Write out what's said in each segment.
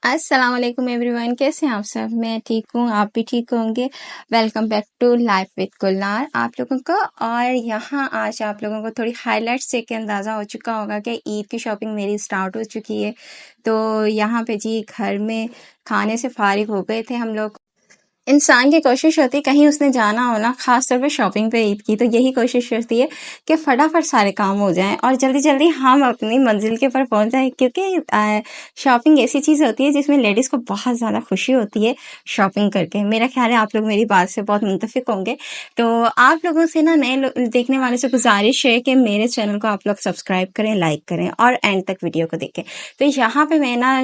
अस्सलाम वालेकुम एवरीवन, कैसे हैं आप सब। मैं ठीक हूँ, आप भी ठीक होंगे। Welcome back to life with Gulnar आप लोगों को। और यहाँ आज आप लोगों को थोड़ी हाइलाइट्स से के अंदाज़ा हो चुका होगा कि ईद की शॉपिंग मेरी स्टार्ट हो चुकी है। तो यहाँ पे जी घर में खाने से फारिग हो गए थे हम लोग। इंसान की कोशिश होती है कहीं उसने जाना हो ना, ख़ास तौर पे शॉपिंग पे ईद की, तो यही कोशिश होती है कि फटाफट सारे काम हो जाएं और जल्दी-जल्दी हम अपनी मंज़िल के ऊपर पहुंच जाएं, क्योंकि शॉपिंग ऐसी चीज़ होती है जिसमें लेडीज़ को बहुत ज़्यादा खुशी होती है शॉपिंग करके। मेरा ख्याल है आप लोग मेरी बात से बहुत मुत्तफ़िक होंगे। तो आप लोगों से ना नए देखने वाले से गुजारिश है कि मेरे चैनल को आप लोग सब्सक्राइब करें, लाइक करें और एंड तक वीडियो को देखें। तो यहाँ पे मैं ना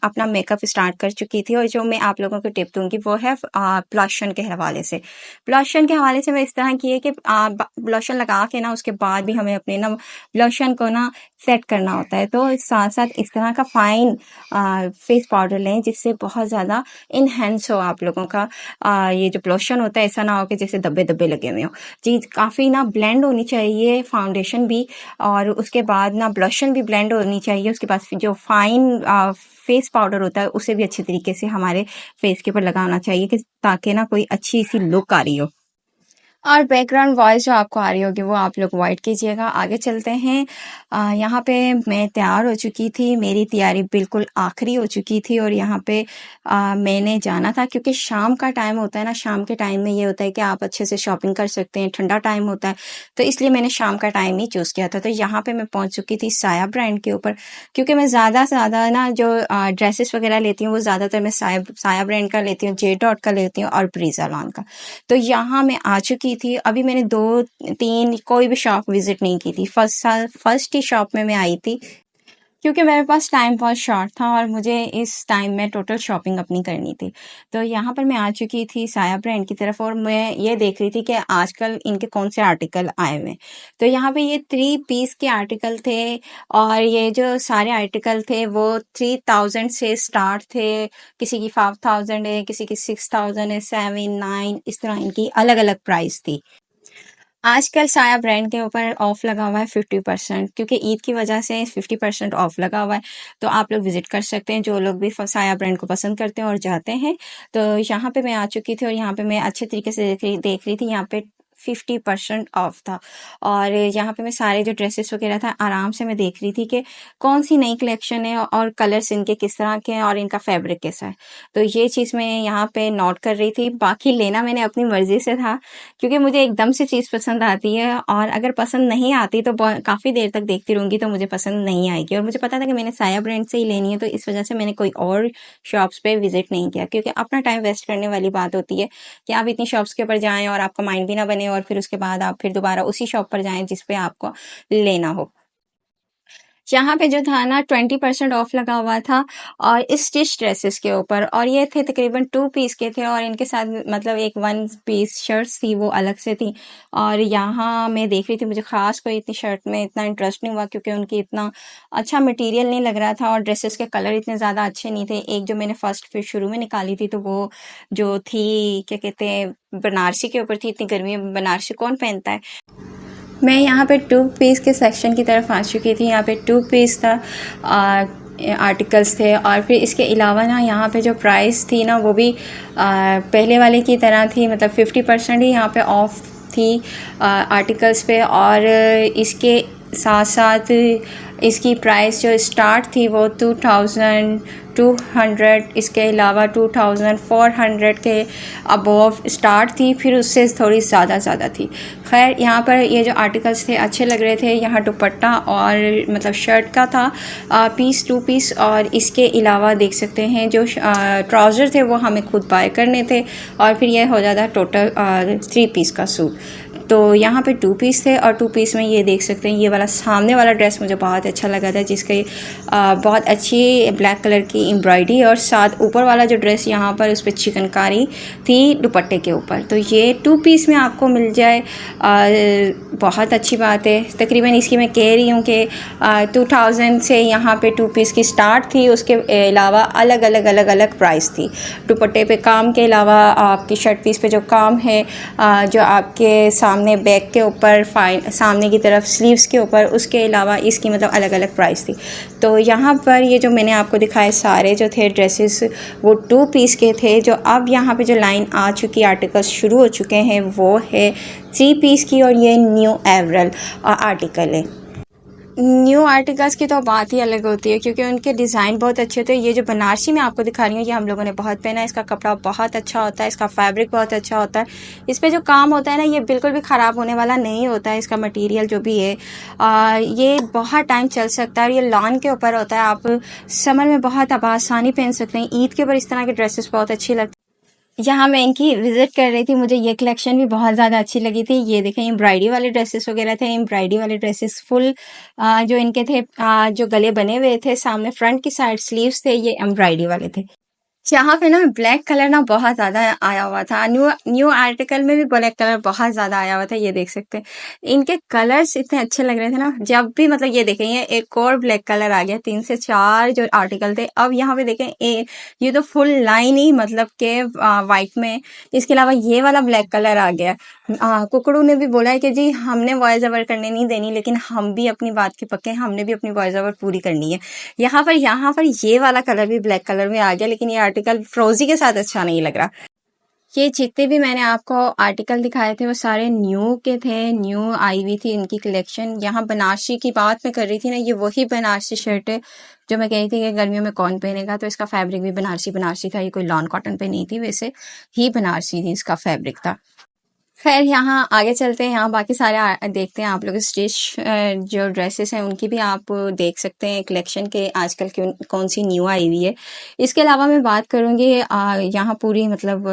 अपना मेकअप स्टार्ट कर चुकी थी और जो मैं आप लोगों को टिप दूंगी वो है ब्लशन के हवाले से। ब्लशन के हवाले से मैं इस तरह की है कि ब्लशन लगा के ना उसके बाद भी हमें अपने ना ब्लशन को ना सेट करना होता है। तो साथ साथ इस तरह का फाइन फेस पाउडर लें जिससे बहुत ज़्यादा इनहेंस हो आप लोगों का ये जो ब्लशन होता है। ऐसा ना हो कि जैसे धब्बे धब्बे लगे हुए हो जी। काफ़ी ना ब्लेंड होनी चाहिए फाउंडेशन भी, और उसके बाद ना ब्लशन भी ब्लेंड होनी चाहिए। उसके बाद जो फाइन फेस पाउडर होता है उसे भी अच्छी तरीके से हमारे फेस के ऊपर लगाना चाहिए कि ताकि ना कोई अच्छी सी लुक आ रही हो। और बैकग्राउंड वॉइस जो आपको आ रही होगी वो आप लोग अवॉइड कीजिएगा। आगे चलते हैं। यहाँ पे मैं तैयार हो चुकी थी, मेरी तैयारी बिल्कुल आखिरी हो चुकी थी और यहाँ पे मैंने जाना था क्योंकि शाम का टाइम होता है ना। शाम के टाइम में ये होता है कि आप अच्छे से शॉपिंग कर सकते हैं, ठंडा टाइम होता है, तो इसलिए मैंने शाम का टाइम ही चूज़ किया था। तो यहाँ पे मैं पहुँच चुकी थी साया ब्रांड के ऊपर, क्योंकि मैं ज़्यादा से ज़्यादा ना जो ड्रेसेस वगैरह लेती हूँ वो ज़्यादातर मैं साया ब्रांड का लेती हूँ, जे डॉट का लेती हूँ और ब्रीजा लॉन का। तो यहाँ मैं आ चुकी थी। अभी मैंने 2-3 कोई भी शॉप विजिट नहीं की थी। फर्स्ट ही शॉप में मैं आई थी क्योंकि मेरे पास टाइम बहुत शॉर्ट था और मुझे इस टाइम में टोटल शॉपिंग अपनी करनी थी। तो यहाँ पर मैं आ चुकी थी साया ब्रांड की तरफ और मैं ये देख रही थी कि आजकल इनके कौन से आर्टिकल आए हुए हैं। तो यहाँ पे ये 3 पीस के आर्टिकल थे और ये जो सारे आर्टिकल थे वो 3000 से स्टार्ट थे। किसी की 5000 है, किसी की 6000 है, 7-9 इस तरह इनकी अलग अलग प्राइस थी। आजकल साया ब्रांड के ऊपर ऑफ लगा हुआ है 50%, क्योंकि ईद की वजह से 50% ऑफ लगा हुआ है। तो आप लोग विजिट कर सकते हैं जो लोग भी साया ब्रांड को पसंद करते हैं और जाते हैं। तो यहाँ पे मैं आ चुकी थी और यहाँ पे मैं अच्छे तरीके से देख रही थी। यहाँ पे 50% ऑफ था और यहाँ पे मैं सारे जो ड्रेसेस वगैरह था आराम से मैं देख रही थी कि कौन सी नई कलेक्शन है और कलर्स इनके किस तरह के हैं और इनका फैब्रिक कैसा है। तो ये चीज़ मैं यहाँ पे नोट कर रही थी। बाकी लेना मैंने अपनी मर्ज़ी से था क्योंकि मुझे एकदम से चीज़ पसंद आती है और अगर पसंद नहीं आती तो काफ़ी देर तक देखती रहूँगी तो मुझे पसंद नहीं आएगी। और मुझे पता था कि मैंने साया ब्रांड से ही लेनी है, तो इस वजह से मैंने कोई और शॉप्स पे विजिट नहीं किया, क्योंकि अपना टाइम वेस्ट करने वाली बात होती है कि आप इतनी शॉप्स के ऊपर जाएं और आपका माइंड भी ना बने और फिर उसके बाद आप फिर दोबारा उसी शॉप पर जाएं जिस पे आपको लेना हो। यहाँ पे जो था ना 20% ऑफ लगा हुआ था और स्टिच ड्रेसेस के ऊपर, और ये थे तकरीबन 2 पीस के थे और इनके साथ मतलब एक 1 पीस शर्ट्स थी वो अलग से थी। और यहाँ मैं देख रही थी, मुझे ख़ास कोई इतनी शर्ट में इतना इंटरेस्ट नहीं हुआ क्योंकि उनकी इतना अच्छा मटेरियल नहीं लग रहा था और ड्रेसेस के कलर इतने ज़्यादा अच्छे नहीं थे। एक जो मैंने फर्स्ट फिर शुरू में निकाली थी तो वो जो थी क्या कहते हैं बनारसी के ऊपर थी। इतनी गर्मी में बनारसी कौन पहनता है। मैं यहाँ पे 2 पीस के सेक्शन की तरफ आ चुकी थी। यहाँ पे 2 पीस था आर्टिकल्स थे और फिर इसके अलावा ना यहाँ पे जो प्राइस थी ना वो भी पहले वाले की तरह थी, मतलब 50% ही यहाँ पे ऑफ थी आर्टिकल्स पे। और इसके साथ साथ इसकी प्राइस जो स्टार्ट थी वो 2200, इसके अलावा 2400 के अबव स्टार्ट थी, फिर उससे थोड़ी ज़्यादा थी। खैर यहाँ पर ये जो आर्टिकल्स थे अच्छे लग रहे थे। यहाँ दुपट्टा और मतलब शर्ट का था पीस 2 पीस, और इसके अलावा देख सकते हैं जो ट्राउज़र थे वो हमें खुद बाय करने थे और फिर ये हो जाता टोटल 3 पीस का सूट। तो यहाँ पे 2 पीस थे और 2 पीस में ये देख सकते हैं ये वाला सामने वाला ड्रेस मुझे बहुत अच्छा लगा था, जिसके बहुत अच्छी ब्लैक कलर की एम्ब्रॉयडरी और साथ ऊपर वाला जो ड्रेस यहाँ पर उस पर चिकनकारी थी दुपट्टे के ऊपर। तो ये 2 पीस में आपको मिल जाए बहुत अच्छी बात है। तकरीबन इसकी मैं कह रही हूँ कि 2000 से यहाँ पे 2 पीस की स्टार्ट थी। उसके अलावा अलग अलग प्राइस थी। दुपट्टे पे काम के अलावा आपकी शर्ट पीस पे जो काम है जो आपके सामने सामने बैक के ऊपर, सामने की तरफ स्लीव्स के ऊपर, उसके अलावा इसकी मतलब अलग अलग प्राइस थी। तो यहाँ पर ये जो मैंने आपको दिखाए सारे जो थे ड्रेसेस वो 2 पीस के थे। जो अब यहाँ पे जो लाइन आ चुकी, आर्टिकल्स शुरू हो चुके हैं, वो है 3 पीस की और ये न्यू एवरल आर्टिकल है। न्यू आर्टिकल्स की तो बात ही अलग होती है क्योंकि उनके डिज़ाइन बहुत अच्छे होते हैं। ये जो बनारसी मैं आपको दिखा रही हूँ ये हम लोगों ने बहुत पहना है। इसका कपड़ा बहुत अच्छा होता है, इसका फैब्रिक बहुत अच्छा होता है। इस पे जो काम होता है ना ये बिल्कुल भी ख़राब होने वाला नहीं होता है। इसका मटेरियल जो भी है ये बहुत टाइम चल सकता है और ये लॉन के ऊपर होता है। आप समर में बहुत आप आसानी पहन सकते हैं। ईद के ऊपर इस तरह के ड्रेसेस बहुत अच्छी लगती है। यहाँ मैं इनकी विज़िट कर रही थी, मुझे ये कलेक्शन भी बहुत ज़्यादा अच्छी लगी थी। ये देखें एम्ब्रॉयडरी वाले ड्रेसेस वगैरह थे। एम्ब्रॉयडरी वाले ड्रेसेस फुल जो इनके थे जो गले बने हुए थे, सामने फ्रंट की साइड स्लीव्स थे, ये एम्ब्रॉयडरी वाले थे। यहाँ पे ना ब्लैक कलर ना बहुत ज़्यादा आया हुआ था। न्यू न्यू आर्टिकल में भी ब्लैक कलर बहुत ज़्यादा आया हुआ था, ये देख सकते हैं। इनके कलर्स इतने अच्छे लग रहे थे ना, जब भी मतलब ये देखें ये एक और ब्लैक कलर आ गया। 3 से 4 जो आर्टिकल थे, अब यहाँ पे देखें ये तो फुल लाइन ही मतलब के वाइट में, इसके अलावा ये वाला ब्लैक कलर आ गया। कुकड़ू ने भी बोला है कि जी हमने वॉइस ओवर करने नहीं देनी, लेकिन हम भी अपनी बात के पक्के हैं, हमने भी अपनी वॉइस ओवर पूरी करनी है। यहाँ पर ये वाला कलर भी ब्लैक कलर में आ गया, लेकिन ये आर्टिकल फ्रोजी के साथ अच्छा नहीं लग रहा। ये जितने भी मैंने आपको आर्टिकल दिखाए थे वो सारे न्यू के थे, न्यू आई हुई थी इनकी कलेक्शन। यहाँ बनारसी की बात मैं कर रही थी ना, ये वही बनारसी शर्ट है जो मैं कह रही थी कि गर्मियों में कौन पहनेगा। तो इसका फैब्रिक भी बनारसी था, ये कोई लॉन कॉटन पे नहीं थी, वैसे ही बनारसी थी इसका फैब्रिक था। खैर यहाँ आगे चलते हैं, यहाँ बाकी सारे देखते हैं। आप लोग स्टिच जो ड्रेसेस हैं उनकी भी आप देख सकते हैं कलेक्शन के आजकल कौन सी न्यू आई हुई है। इसके अलावा मैं बात करूँगी यहाँ पूरी मतलब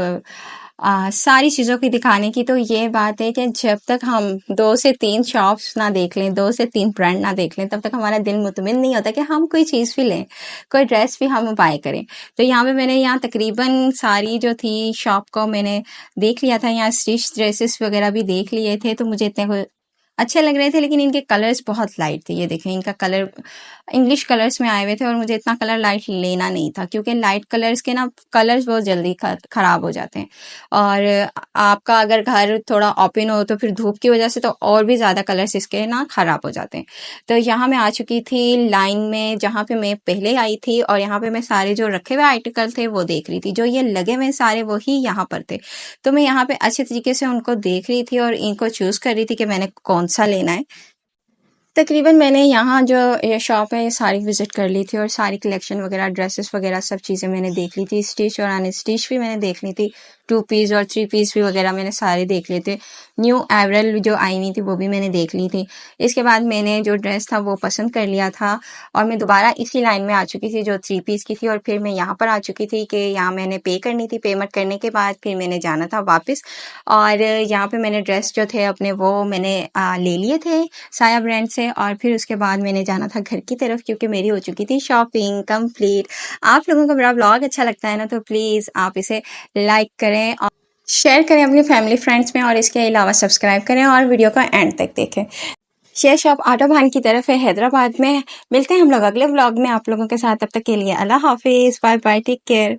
सारी चीज़ों की दिखाने की। तो ये बात है कि जब तक हम 2 से 3 शॉप्स ना देख लें, 2 से 3 ब्रांड ना देख लें, तब तक हमारा दिल मुतमिन नहीं होता कि हम कोई चीज़ भी लें, कोई ड्रेस भी हम बाय करें। तो यहाँ पे मैंने यहाँ तकरीबन सारी जो थी शॉप को मैंने देख लिया था। यहाँ स्टिच ड्रेसेस वगैरह भी देख लिए थे, तो मुझे इतने अच्छे लग रहे थे, लेकिन इनके कलर्स बहुत लाइट थे। ये देखें इनका कलर इंग्लिश कलर्स में आए हुए थे और मुझे इतना कलर लाइट लेना नहीं था क्योंकि लाइट कलर्स के ना कलर्स बहुत जल्दी ख़राब हो जाते हैं। और आपका अगर घर थोड़ा ओपन हो तो फिर धूप की वजह से तो और भी ज़्यादा कलर्स इसके ना ख़राब हो जाते हैं। तो यहाँ मैं आ चुकी थी लाइन में जहाँ पे मैं पहले आई थी और यहाँ पे मैं सारे जो रखे हुए आर्टिकल थे वो देख रही थी। जो ये लगे हुए सारे वही यहाँ पर थे, तो मैं यहाँ पे अच्छे तरीके से उनको देख रही थी और इनको चूज़ कर रही थी कि मैंने कौन सा लेना है। तकरीबन मैंने यहाँ जो ये शॉप है ये सारी विज़िट कर ली थी और सारी कलेक्शन वगैरह ड्रेसेस वगैरह सब चीज़ें मैंने देख ली थी। स्टिच और अनस्टिच भी मैंने देख ली थी। 2 पीस और 3 पीस भी वगैरह मैंने सारे देख लिए थे। न्यू एवरल जो आई हुई थी वो भी मैंने देख ली थी। इसके बाद मैंने जो ड्रेस था वो पसंद कर लिया था और मैं दोबारा इसी लाइन में आ चुकी थी जो 3 पीस की थी और फिर मैं यहाँ पर आ चुकी थी कि यहाँ मैंने पे करनी थी। पेमेंट करने के बाद फिर मैंने जाना था वापस और यहाँ पे मैंने ड्रेस जो थे अपने वो मैंने ले लिए थे साया ब्रांड से और फिर उसके बाद मैंने जाना था घर की तरफ क्योंकि मेरी हो चुकी थी शॉपिंग कंप्लीट। आप लोगों को मेरा ब्लॉग अच्छा लगता है ना, तो प्लीज़ आप इसे लाइक करें और शेयर करें अपनी फैमिली फ्रेंड्स में और इसके अलावा सब्सक्राइब करें और वीडियो को एंड तक देखें। शेयर शॉप ऑटो भान की तरफ है हैदराबाद में। मिलते हैं हम लोग अगले व्लॉग में आप लोगों के साथ, तब तक के लिए अल्लाह हाफिज़, बाय बाय, टेक केयर।